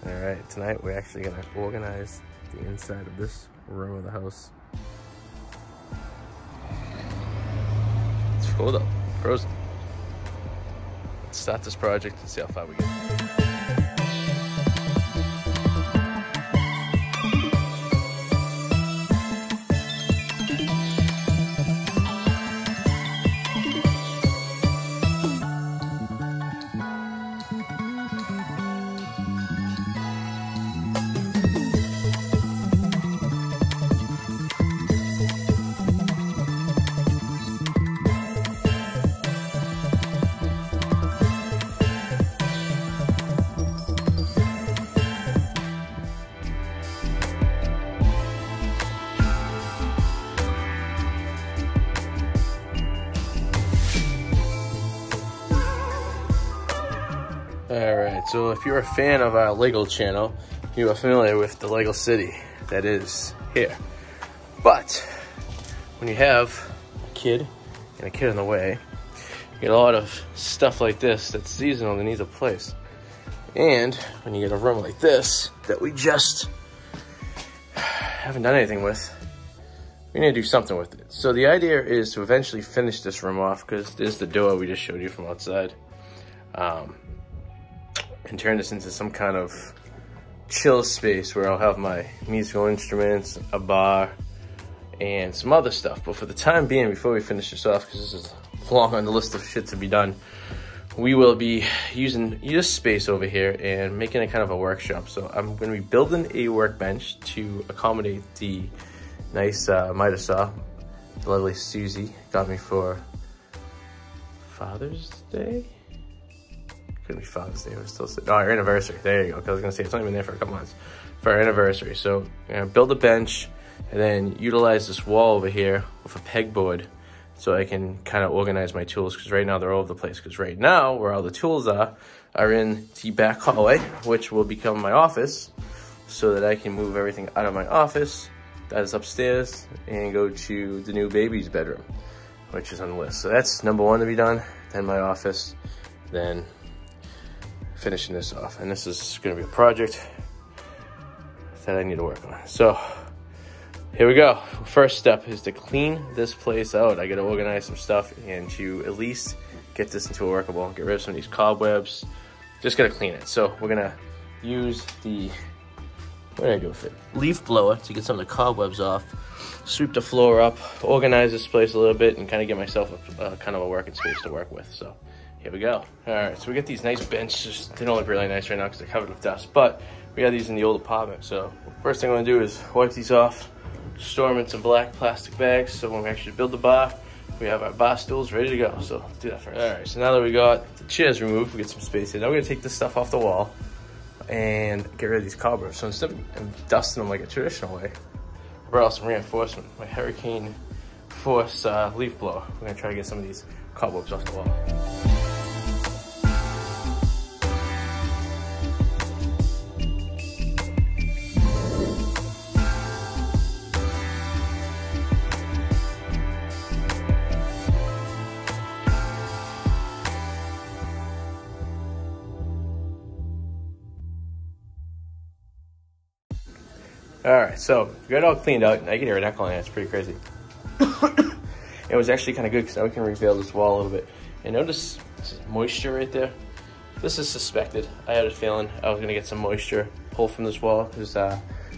All right, tonight we're actually gonna organize the inside of this room of the house. It's full though, frozen. Let's start this project and see how far we get. Alright, so if you're a fan of our Lego channel, you are familiar with the Lego city that is here. But when you have a kid and a kid in the way, you get a lot of stuff like this that's seasonal that needs a place. And when you get a room like this that we just haven't done anything with, we need to do something with it. So the idea is to eventually finish this room off, because there's the door we just showed you from outside. And turn this into some kind of chill space where I'll have my musical instruments, a bar, and some other stuff. But for the time being, before we finish this off, because this is long on the list of shit to be done, we will be using this space over here and making it kind of a workshop. So I'm going to be building a workbench to accommodate the nice miter saw the lovely Suzi got me for Father's Day. Couldn't be Father's Day, it was still, no, our anniversary, there you go, because I was gonna say it's only been there for a couple months, for our anniversary. So I'm gonna build a bench and then utilize this wall over here with a pegboard so I can kind of organize my tools, because right now they're all over the place. Because right now, where all the tools are in the back hallway, which will become my office, so that I can move everything out of my office, that is upstairs, and go to the new baby's bedroom, which is on the list. So that's number one to be done, then my office, then finishing this off. And this is going to be a project that I need to work on. So here we go. First step is to clean this place out. I got to organize some stuff and to at least get this into a workable, get rid of some of these cobwebs. Just got to clean it. So we're going to use the, what did I do with it? Leaf blower to get some of the cobwebs off, sweep the floor up, organize this place a little bit, and kind of get myself a kind of a working space to work with. So here we go. All right, so we get these nice benches. They don't look really nice right now because they're covered with dust, but we had these in the old apartment. So first thing I'm gonna do is wipe these off, store them in some black plastic bags, so when we actually build the bar, we have our bar stools ready to go. So let's do that first. All right, so now that we got the chairs removed, we get some space here. Now we're gonna take this stuff off the wall and get rid of these cobwebs. So instead of dusting them like a traditional way, I brought out some reinforcement, my Hurricane Force leaf blower. We're gonna try to get some of these cobwebs off the wall. All right, so we got it all cleaned out, and I can hear an echo on it. It's pretty crazy. It was actually kind of good because now we can reveal this wall a little bit. And notice this moisture right there. This is suspected. I had a feeling I was gonna get some moisture pulled from this wall because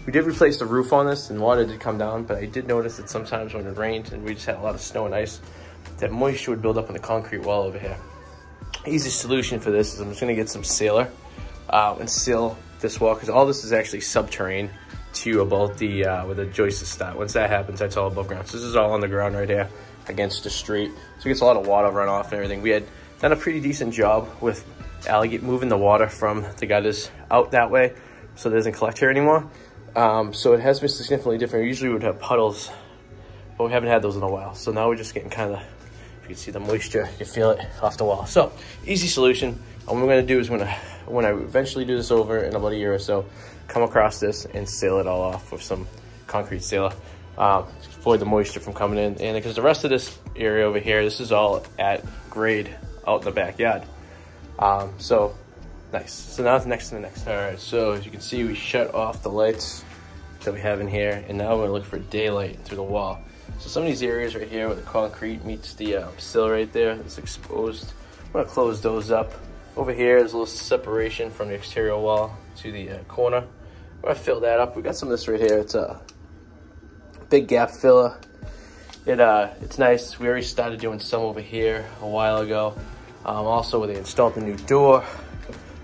we did replace the roof on this and water did come down, but I did notice that sometimes when it rained and we just had a lot of snow and ice, that moisture would build up on the concrete wall over here. Easy solution for this is I'm just gonna get some sealer and seal this wall, because all this is actually subterranean to about the where the joists start. Once that happens, that's all above ground. So this is all on the ground right here against the street, so it gets a lot of water runoff and everything. We had done a pretty decent job with moving the water from the gutters out that way, so it doesn't collect here anymore. So it has been significantly different. Usually we would have puddles, but we haven't had those in a while. So now we're just getting kind of, if you can see the moisture, you feel it off the wall. So easy solution. And what we're gonna do is when I eventually do this over in about a year or so, come across this and seal it all off with some concrete sealer, avoid the moisture from coming in. And because the rest of this area over here, this is all at grade out in the backyard. So Nice. So now it's next to the next. All right, so as you can see, we shut off the lights that we have in here, and now we're gonna look for daylight through the wall. So some of these areas right here where the concrete meets the sill right there, it's exposed. I'm gonna close those up. Over here, there's a little separation from the exterior wall to the corner. I'm gonna fill that up. We got some of this right here. It's a big gap filler. It's nice. We already started doing some over here a while ago. Also, where they installed the new door,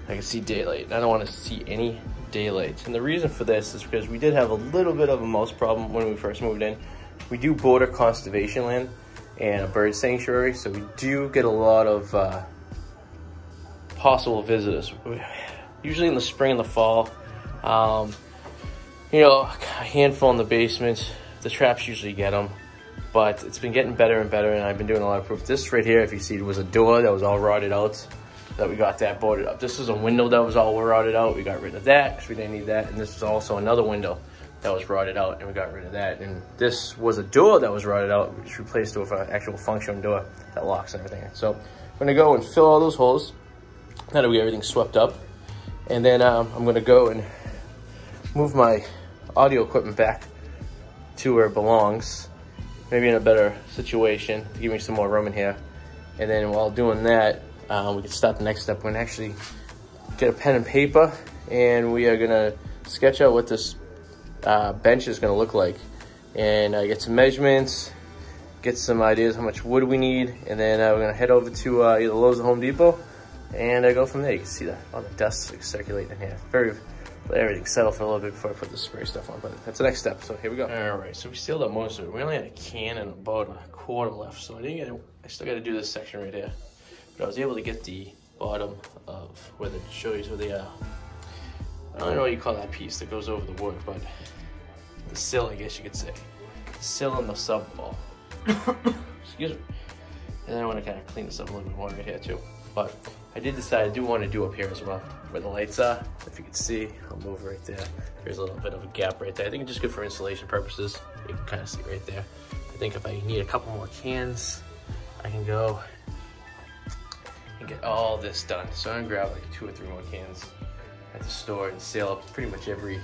I can see daylight. I don't want to see any daylight. And the reason for this is because we did have a little bit of a mouse problem when we first moved in. We do border conservation land and a bird sanctuary, so we do get a lot of possible visitors. Usually in the spring and the fall. You know, a handful in the basement. The traps usually get them, but it's been getting better and better, and I've been doing a lot of proof. This right here, if you see, it was a door that was all rotted out, that we got that boarded up. This is a window that was all rotted out. We got rid of that because we didn't need that. And this is also another window that was rotted out, and we got rid of that. And this was a door that was rotted out, which replaced it with an actual functioning door that locks and everything. So I'm gonna go and fill all those holes now that we get everything swept up. And then I'm gonna go and move my audio equipment back to where it belongs, maybe in a better situation to give me some more room in here. And then while doing that, we can start the next step. We're gonna actually get a pen and paper, and we are gonna sketch out what this bench is gonna look like, and get some measurements, get some ideas how much wood we need, and then we're gonna head over to either Lowe's or Home Depot and go from there. You can see that all the dust circulating in here. Let everything settle for a little bit before I put the spray stuff on, but that's the next step. So here we go. All right, so we sealed up most of it. We only had a can and about a quarter left, so I still got to do this section right here. But I was able to get the bottom of where the shows where the I don't know what you call that piece that goes over the wood, but the sill, I guess you could say, the sill and the sub wall. Excuse me. And then I want to kind of clean this up a little bit more right here too. But I did decide I do want to do up here as well, where the lights are. If you can see, I'll move right there. There's a little bit of a gap right there. I think it's just good for installation purposes. You can kind of see right there. I think if I need a couple more cans, I can go and get all this done. So I'm gonna grab like 2 or 3 more cans at the store and seal up pretty much every,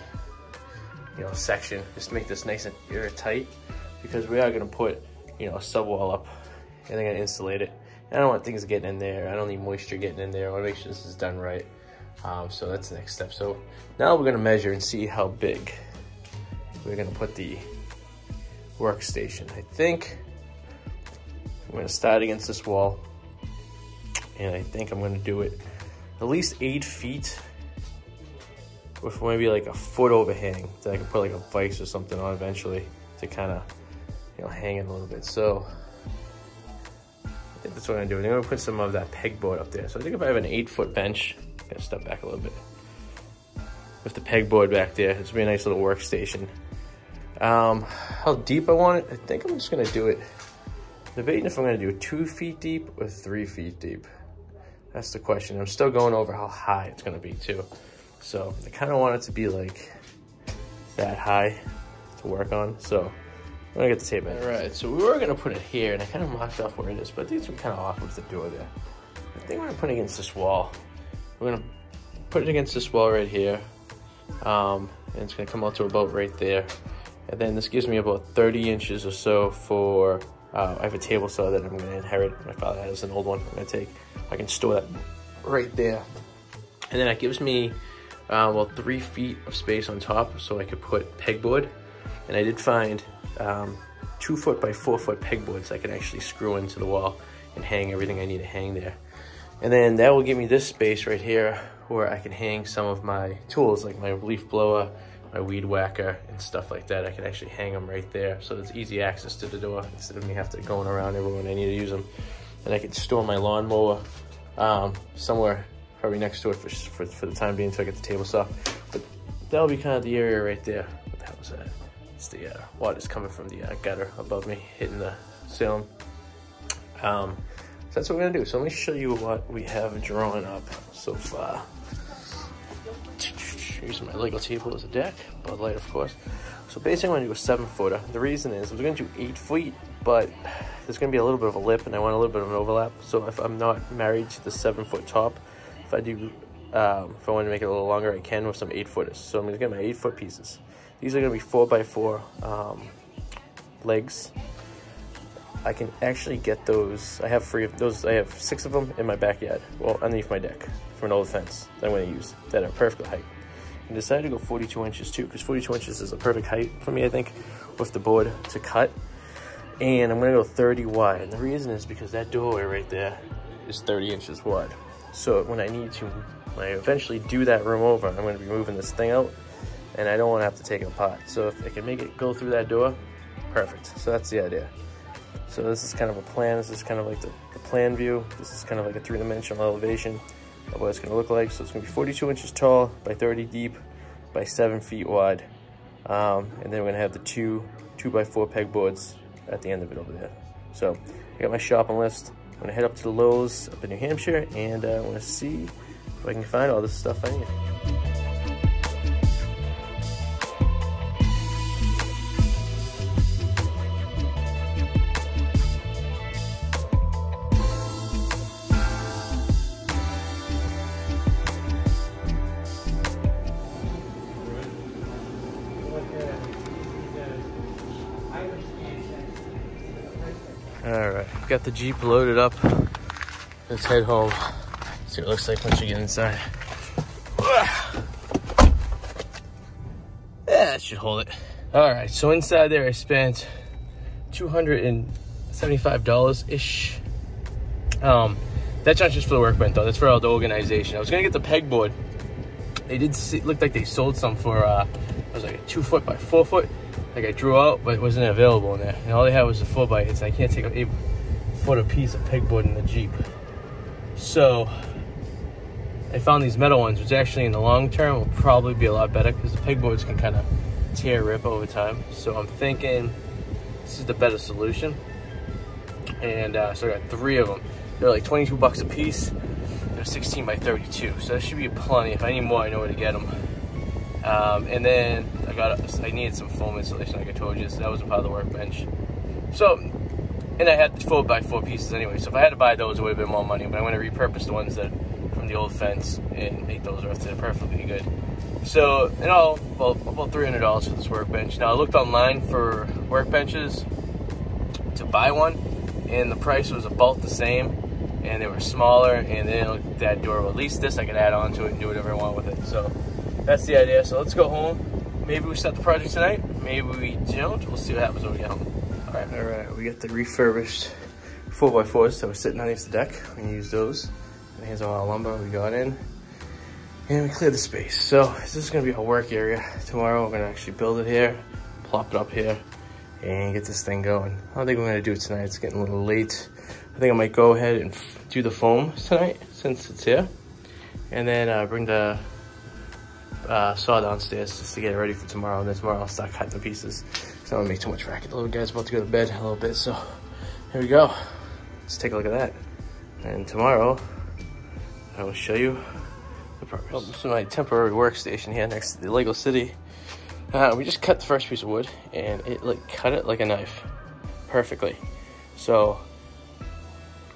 you know, section. Just to make this nice and airtight, because we are gonna put, you know, a sub wall up, and they're gonna insulate it. I don't want things getting in there. I don't need moisture getting in there. I want to make sure this is done right. So that's the next step. So now we're going to measure and see how big we're going to put the workstation. I think I'm going to start against this wall, and I think I'm going to do it at least 8 feet with maybe like a foot overhang that I can put like a vise or something on eventually to kind of, you know, hang it a little bit. So I think that's what I'm gonna do. I'm gonna put some of that pegboard up there. So I think if I have an 8-foot bench, I'm gonna step back a little bit. With the pegboard back there, it's gonna be a nice little workstation. How deep I want it, I think I'm just gonna do it. Debating if I'm gonna do it 2 feet deep or 3 feet deep. That's the question. I'm still going over how high it's gonna be too. So I kind of want it to be like that high to work on. So I'm gonna get the tape in. All right, so we were gonna put it here, and I kind of marked off where it is, but I think it's kind of awkward with the door there. I think we're gonna put it against this wall. We're gonna put it against this wall right here, and it's gonna come out to about right there. And then this gives me about 30 inches or so for, I have a table saw that I'm gonna inherit. My father has an old one I'm gonna take. I can store that right there. And then that gives me about 3 feet of space on top, so I could put pegboard. And I did find 2 foot by 4 foot pegboards I can actually screw into the wall and hang everything I need to hang there. And then that will give me this space right here where I can hang some of my tools, like my leaf blower, my weed whacker, and stuff like that. I can actually hang them right there, so there's easy access to the door instead of me having to going around everywhere when I need to use them. And I can store my lawnmower somewhere probably next to it for the time being until I get the table saw. But that'll be kind of the area right there. What the hell was that? It's the water's coming from the gutter above me, hitting the ceiling. So that's what we're gonna do. So let me show you what we have drawn up so far. Using my Lego table as a deck, Bud Light, of course. So basically I'm gonna do a 7-footer. The reason is I'm gonna do 8 feet, but there's gonna be a little bit of a lip and I want a little bit of an overlap. So if I'm not married to the 7-foot top, if I do if I want to make it a little longer, I can with some 8-footers. So I'm going to get my 8-foot pieces. These are going to be 4x4 legs. I can actually get those. I have 3 of those. I have 6 of them in my backyard, well, underneath my deck for an old fence that I'm going to use that are perfect height. I decided to go 42 inches too, because 42 inches is a perfect height for me, I think, with the board to cut. And I'm going to go 30 wide. And the reason is because that doorway right there is 30 inches wide. So when I eventually do that room over, I'm going to be moving this thing out, and I don't want to have to take it apart. So if I can make it go through that door, perfect. So that's the idea. So this is kind of a plan. This is kind of like the plan view. This is kind of like a 3-dimensional elevation of what it's going to look like. So it's going to be 42 inches tall by 30 deep by 7 feet wide. And then we're going to have the 2x4 pegboards at the end of it over there. So I got my shopping list. I'm going to head up to the Lowe's up in New Hampshire, and I want to see if I can find all this stuff I need. All right, got the Jeep loaded up. Let's head home. See what it looks like once you get inside. Yeah, that should hold it. All right, so inside there I spent $275-ish. That's not just for the workbench though, that's for all the organization. I was gonna get the pegboard. They did look like they sold some for, it was like a 2-foot by 4-foot. Like I drew out, but it wasn't available in there. And all they had was a 4x8, and I can't take an 8-foot piece of pegboard in the Jeep. So I found these metal ones, which actually in the long term will probably be a lot better because the pegboards can kind of tear, rip over time. So I'm thinking this is the better solution. And so I got 3 of them. They're like 22 bucks a piece. They're 16 by 32, so that should be plenty. If I need more, I know where to get them. And then I needed some foam insulation, like I told you, so that was a part of the workbench. So, and I had the 4x4 pieces anyway, so if I had to buy those, it would have been more money, but I'm going to repurpose the ones that from the old fence and make those earth to perfectly good. So, in all, well, about $300 for this workbench. Now, I looked online for workbenches to buy one, and the price was about the same, and they were smaller, and they didn't look that durable. At least this I could add on to it and do whatever I want with it. So that's the idea. So let's go home. Maybe we start the project tonight. Maybe we don't. We'll see what happens when we get home. All right. We got the refurbished 4x4s that were sitting underneath the deck. We can use those. And here's all our lumber we got in. And we cleared the space. So this is gonna be our work area. Tomorrow we're gonna actually build it here, plop it up here, and get this thing going. I don't think we're gonna do it tonight. It's getting a little late. I think I might go ahead and do the foam tonight since it's here. And then bring the saw downstairs just to get it ready for tomorrow. And then tomorrow I'll start cutting the pieces. So I don't make too much racket. The little guy's about to go to bed a little bit. So here we go. Let's take a look at that. And tomorrow I will show you the progress. Oh, this is my temporary workstation here next to the Lego City. We just cut the first piece of wood and it cut it like a knife perfectly. So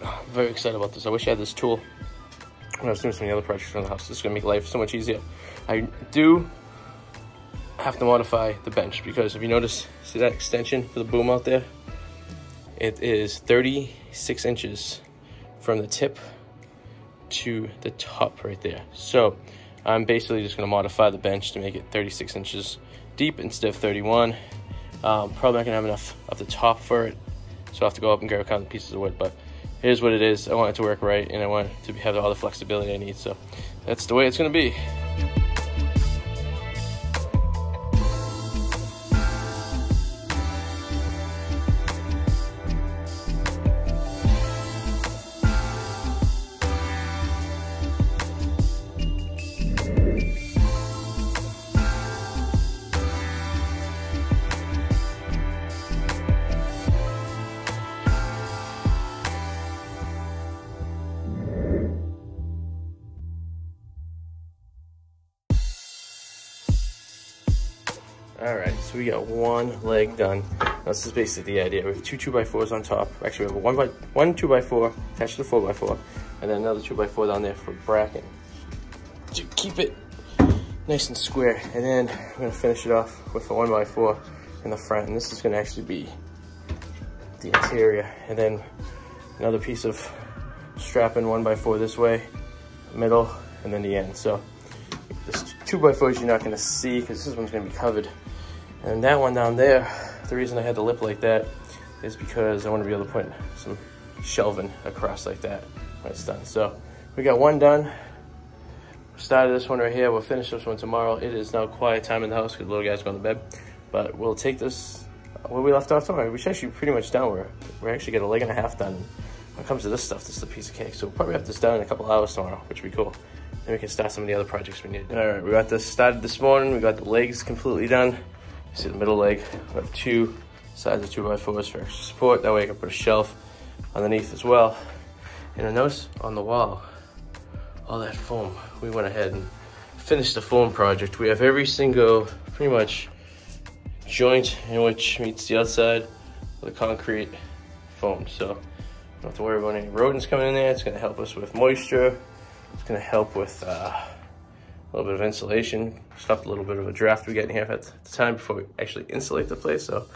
I'm very excited about this. I wish I had this tool when I was doing some of the other projects around the house. This is gonna make life so much easier. I do have to modify the bench because if you notice, see that extension for the boom out there? It is 36 inches from the tip to the top right there. So I'm basically just gonna modify the bench to make it 36 inches deep instead of 31. Probably not gonna have enough at the top for it, so I'll have to go up and grab a couple pieces of wood, but it is what it is. I want it to work right, and I want it to have all the flexibility I need, so that's the way it's gonna be. All right, so we got one leg done. Now, this is basically the idea. We have two 2x4s on top. Actually, we have one 2x4 attached to the 4x4, and then another 2x4 down there for bracket. keep it nice and square. And then I'm gonna finish it off with a 1x4 in the front. And this is gonna actually be the interior. And then another piece of strapping 1x4 this way, middle, and then the end. So this 2x4s you're not gonna see because this one's gonna be covered. And that one down there, the reason I had the lip like that is because I want to be able to put some shelving across like that when it's done. So we got one done. Started this one right here. We'll finish this one tomorrow. It is now quiet time in the house because the little guy's going to bed. But we'll take this where we left off tomorrow. We're actually pretty much done. We're actually got a leg and a half done. When it comes to this stuff, this is a piece of cake. So we'll probably have this done in a couple hours tomorrow, which would be cool. Then we can start some of the other projects we need. All right, we got this started this morning. We got the legs completely done. See the middle leg. We have two sides of 2x4s for extra support. That way I can put a shelf underneath as well. And I notice on the wall, all that foam. We went ahead and finished the foam project. We have every single, pretty much, joint in which meets the outside with a concrete foam. So don't have to worry about any rodents coming in there. It's gonna help us with moisture. It's gonna help with a little bit of insulation, stopped a little bit of a draft we get in here at the time before we actually insulate the place. So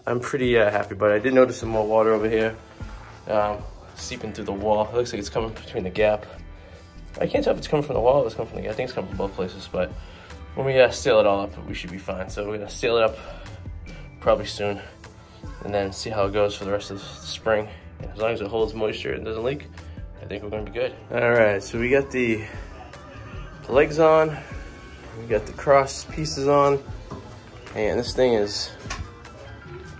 I'm pretty happy, but I did notice some more water over here seeping through the wall. It looks like it's coming between the gap. I can't tell if it's coming from the wall or it's coming from the gap. I think it's coming from both places, but when we seal it all up, we should be fine. So we're gonna seal it up probably soon and then see how it goes for the rest of the spring. And as long as it holds moisture and doesn't leak, I think we're gonna be good. All right, so we got the legs on, we got the cross pieces on, and this thing is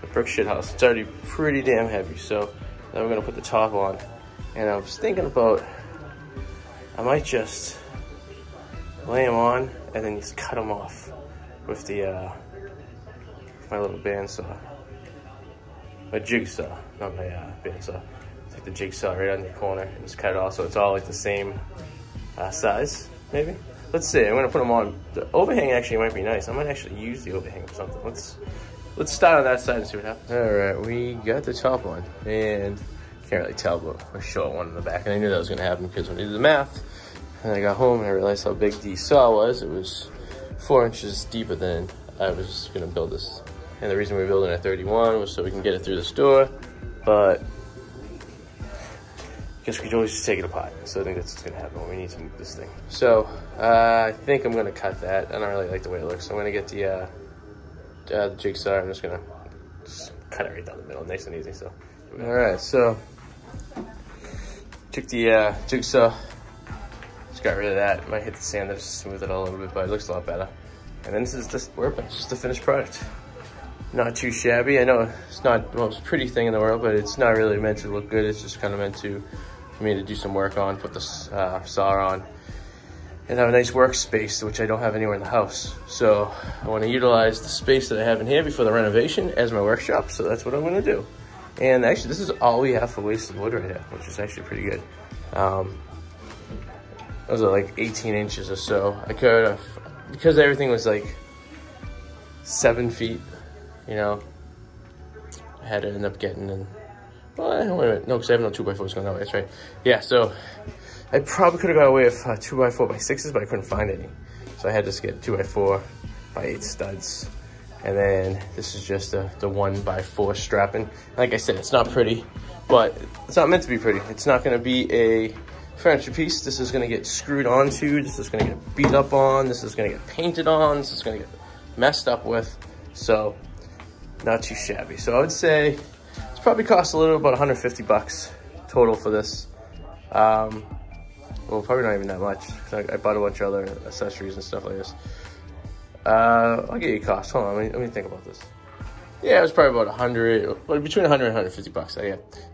a brick shit house. It's already pretty damn heavy, so now we're gonna put the top on. And I was thinking about, I might just lay them on and then just cut them off with the my little bandsaw, my jigsaw, not my bandsaw. Take the jigsaw right on the corner and just cut it off so it's all like the same size. Maybe. Let's see. I'm gonna put them on. The overhang actually might be nice. I might actually use the overhang for something. Let's start on that side and see what happens. All right, we got the top one, and can't really tell, but we're short one in the back. And I knew that was gonna happen because when I did the math, and I got home and I realized how big the saw was. It was 4 inches deeper than I was gonna build this. And the reason we were building at 31 was so we can get it through the store, but I guess we could always just take it apart. So I think that's what's gonna happen when we need to move this thing. So I think I'm gonna cut that. I don't really like the way it looks. So I'm gonna get the jigsaw. I'm just gonna cut it right down the middle, nice and easy. So, all right, so took the jigsaw, just got rid of that. Might hit the sander to smooth it out a little bit, but it looks a lot better. And then this is just Workbench, just the finished product. Not too shabby. I know it's not the most pretty thing in the world, but it's not really meant to look good. It's just kind of meant to, for me to do some work on, put the saw on, and have a nice workspace, which I don't have anywhere in the house. So I want to utilize the space that I have in here before the renovation as my workshop. So that's what I'm going to do. And actually, this is all we have for wasted wood right here, which is actually pretty good. Those are like 18 inches or so. I could have, because everything was like 7 feet, you know, I had to end up getting in. Well, wait a minute, no, because I have no 2x4s going that way, that's right. Yeah, so I probably could have got away with 2x4x6s, but I couldn't find any. So I had to just get 2x4x8 studs. And then this is just the 1x4 strapping. Like I said, it's not pretty, but it's not meant to be pretty. It's not gonna be a furniture piece. This is gonna get screwed onto. This is gonna get beat up on. This is gonna get painted on. This is gonna get messed up with. So not too shabby. So I would say it's probably cost a little, about 150 bucks total for this. Well, probably not even that much. I bought a bunch of other accessories and stuff like this. I'll get you a cost. Hold on, let me think about this. Yeah, it was probably about 100, well, between 100 and 150 bucks.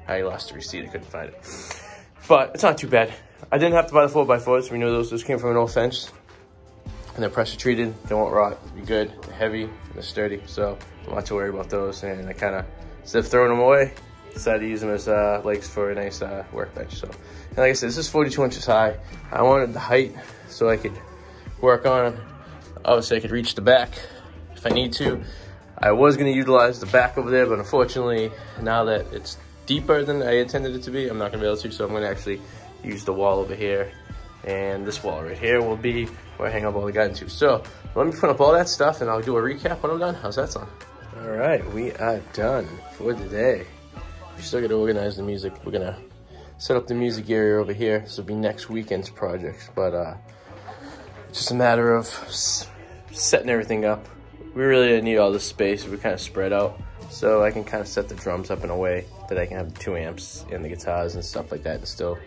I lost the receipt, I couldn't find it. But it's not too bad. I didn't have to buy the 4x4s. We knew those came from an old fence. And they're pressure treated, they won't rot, they'll be good, they're heavy, and they're sturdy. So I'm not too worried about those. And I kind of, instead of throwing them away, decided to use them as legs for a nice workbench. So, and like I said, this is 42 inches high. I wanted the height so I could work on it. Obviously I could reach the back if I need to. I was gonna utilize the back over there, but unfortunately, now that it's deeper than I intended it to be, I'm not gonna be able to, so I'm gonna actually use the wall over here And this wall right here will be where I hang up all the guidance tubes. So let me put up all that stuff and I'll do a recap when I'm done. How's that sound? All right, we are done for the day. We still got to organize the music. We're gonna set up the music area over here. This will be next weekend's project, but it's just a matter of setting everything up. We really didn't need all this space. We're kind of spread out, so I can kind of set the drums up in a way that I can have 2 amps and the guitars and stuff like that and still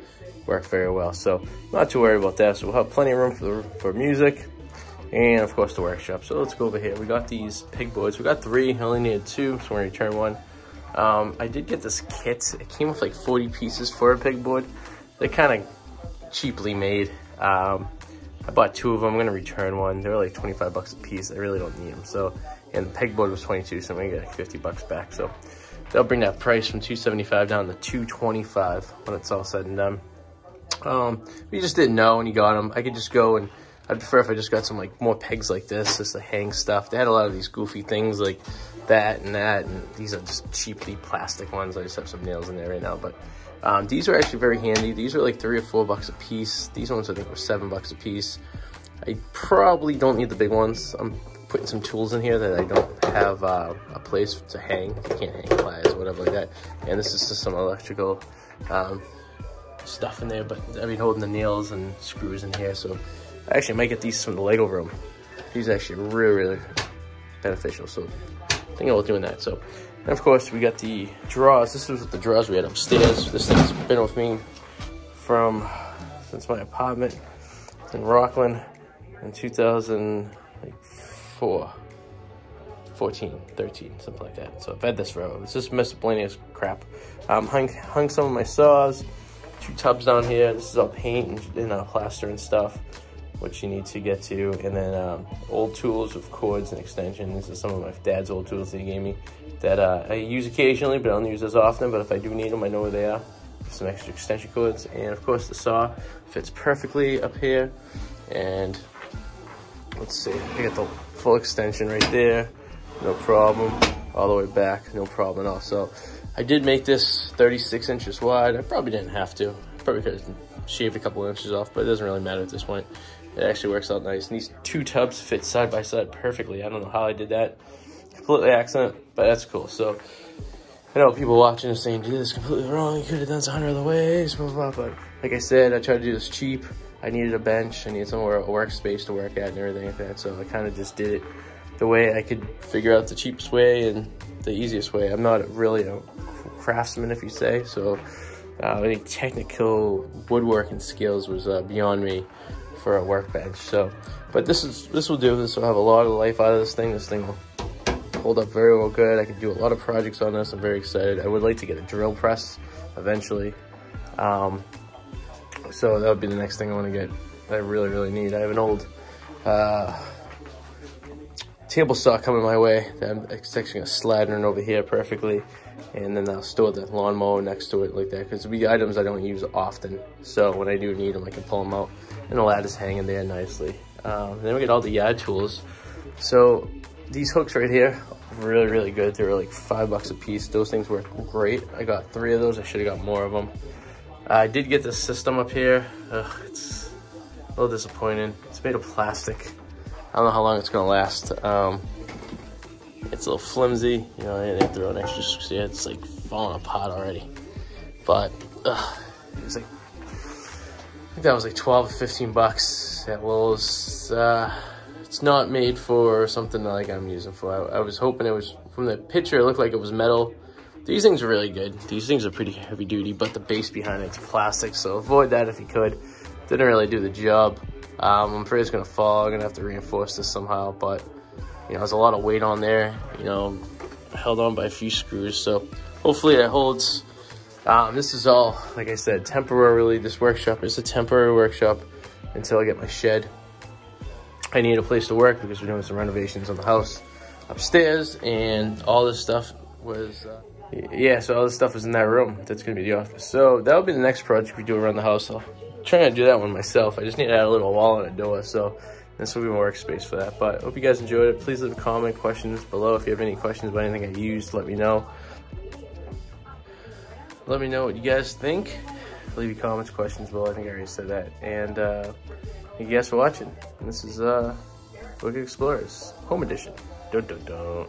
work very well. So not too worried about that. So we'll have plenty of room for music and of course the workshop. So let's go over here. We got these pig boards. We got 3, I only needed 2, so we're gonna return 1. I did get this kit. It came with like 40 pieces for a pig board. They're kind of cheaply made. I bought 2 of them. I'm gonna return 1. They're like 25 bucks a piece. I really don't need them. So, and the peg board was 22, so I'm gonna get like 50 bucks back. So they'll bring that price from $275 down to $225 when it's all said and done. We just didn't know when you got them. I could just go and I'd prefer if I just got some like more pegs like this, just to hang stuff. They had a lot of these goofy things like that, and these are just cheaply plastic ones. I just have some nails in there right now, but these are actually very handy. These are like $3 or $4 a piece. These ones I think were $7 a piece. I probably don't need the big ones. I'm putting some tools in here that I don't have a place to hang. You can't hang pliers or whatever like that. And this is just some electrical stuff in there, but I mean holding the nails and screws in here. So I actually might get these from the Lego room. These are actually really beneficial. So I think I'll be doing that. So, and of course we got the drawers. This was the drawers we had upstairs. This thing's been with me since my apartment in Rockland in 2004, 14, 13, something like that. So I've had this forever. It's just miscellaneous crap. Hung some of my saws, 2 tubs down here. This is all paint and plaster and stuff, which you need to get to. And then old tools with cords and extensions. This is some of my dad's old tools that he gave me that I use occasionally, but I don't use as often. But if I do need them, I know where they are. Some extra extension cords. And of course the saw fits perfectly up here. And let's see, I got the full extension right there. No problem. All the way back, no problem at all. So I did make this 36 inches wide. I probably didn't have to. Probably could have shaved a couple inches off, but it doesn't really matter at this point. It actually works out nice. And these 2 tubs fit side by side perfectly. I don't know how I did that. Completely accident, but that's cool. So I know people watching are saying, dude, this is completely wrong. You could have done this 100 other ways, blah, blah, blah. But like I said, I tried to do this cheap. I needed a bench. I needed somewhere, a workspace to work at and everything like that. So I kind of just did it the way I could figure out the cheapest way and the easiest way. I'm not really a craftsman, if you say. So any technical woodworking skills was beyond me for a workbench. So, but this will do. This will have a lot of life out of this thing. This thing will hold up very well good. I can do a lot of projects on this. I'm very excited. I would like to get a drill press eventually. So that would be the next thing I want to get. I really need. I have an old table saw coming my way that I'm actually going to slide in over here perfectly, and then I'll store the lawnmower next to it like that, because it'll be items I don't use often. So when I do need them, I can pull them out, and the ladder's hanging there nicely. Then we get all the yard tools. So these hooks right here, really good. They were like $5 a piece. Those things work great. I got 3 of those. I should have got more of them. I did get this system up here. It's a little disappointing. It's made of plastic. I don't know how long it's gonna last. It's a little flimsy, you know. They throw an extra, yeah, it's like falling apart already. But it was like, I think that was like 12 or 15 bucks at Lowe's. It's not made for something like I'm using for. I was hoping it was, from the picture, it looked like it was metal. These things are really good. These things are pretty heavy duty, but the base behind it's plastic, so avoid that if you could. Didn't really do the job. I'm afraid it's gonna fall. I'm gonna have to reinforce this somehow, but you know, there's a lot of weight on there, you know, held on by a few screws, so hopefully that holds. This is all, like I said, temporarily. This workshop is a temporary workshop until I get my shed. I need a place to work because we're doing some renovations on the house upstairs, and all this stuff was yeah, so all this stuff is in that room. That's gonna be the office. So that'll be the next project we do around the house. I'll try to do that one myself. I just need to add a little wall and a door, so this will be my workspace for that. But I hope you guys enjoyed it. Please leave a comment, questions below. If you have any questions about anything I used, let me know. Let me know what you guys think. leave your comments, questions below. I think I already said that. And thank you guys for watching. And this is Wicked Explorers Home Edition. Dun dun dun.